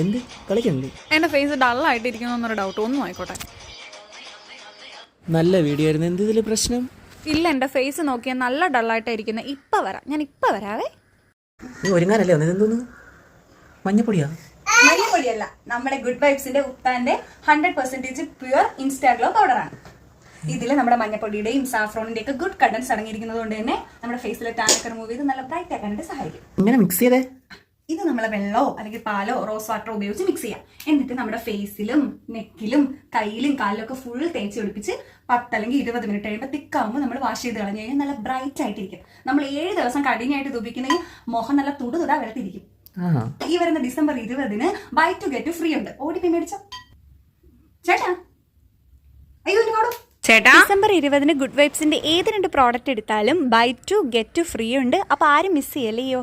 എന്ത് കളിക്കണ്ടേ? എന്റെ ഫേസ് ഡള്ളായിട്ടിരിക്കുന്നു എന്നൊരു ഡൗട്ട്. ഒന്നും ആയിക്കോട്ടെ. നല്ല വീഡിയോ ആയിരുന്നു. എന്ത് ഇതില് പ്രശ്നം? ഇല്ല, എന്റെ ഫേസ് നോക്കിയാൽ നല്ല ഡള്ളായിട്ടായിരിക്കുന്നത്. ഇപ്പൊ വരാം, ഞാൻ ഇപ്പൊ വരാവേ. നീ ഒരുങ്ങാനല്ലേ വന്നത്? എന്തോന്നു മഞ്ഞപ്പൊടിയാ? മഞ്ഞപ്പൊടിയല്ല, നമ്മുടെ ഗുഡ് വൈബ്സിന്റെ ഉപ്പാന്റെ 100% പ്യുവർ ഇൻസ്റ്റാഗ്ലോ പൗഡറാണ്. ഇതിൽ നമ്മുടെ മഞ്ഞപ്പൊടിയുടെയും സാഫ്രോണിന്റെ ഒക്കെ ഗുഡ് കണ്ടൻസ് അടങ്ങിയിരിക്കുന്നത് കൊണ്ട് തന്നെ നമ്മുടെ ഫേസിലെ ടാനൊക്കെ റിമൂവ് ചെയ്ത് നല്ല ബ്രൈറ്റ് ആക്കാനായിട്ട് സഹായിക്കും. ഇങ്ങനെ മിക്സ് ചെയ്തേ? ഇത് നമ്മളെ വെള്ളമോ അല്ലെങ്കിൽ പാലോ റോസ് വാട്ടറോ ഉപയോഗിച്ച് മിക്സ് ചെയ്യാം. എന്നിട്ട് നമ്മുടെ ഫേസിലും നെക്കിലും കയ്യിലും കാലിലും ഒക്കെ ഫുൾ തേച്ച് പിടിപ്പിച്ച് 10 അല്ലെങ്കിൽ 20 മിനിറ്റ് കഴിയുമ്പോൾ തിക്കാവുമ്പോൾ നമ്മൾ വാഷ് ചെയ്ത് കളഞ്ഞു കഴിഞ്ഞാൽ നല്ല ബ്രൈറ്റ് ആയിട്ടിരിക്കും. നമ്മൾ 7 ദിവസം കടിഞ്ഞായിട്ട് തുപ്പിക്കുന്നെങ്കിൽ മുഖം നല്ല തുടുതുടാ വെളുത്തിരിക്കും. ഈ വരുന്ന December 20 buy two get free ഉണ്ട്. ഓടിപ്പോയി മേടിച്ചോ ചേട്ടാ. അയ്യോ ചേട്ടാ, ഡിസംബർ 20 ഗുഡ് വൈബ്സിന്റെ ഏത് 2 പ്രോഡക്റ്റ് എടുത്താലും ബൈ ടു ഗെറ്റ് ഫ്രീ ഉണ്ട്. അപ്പൊ ആരും മിസ് ചെയ്യല്ലേ ഈ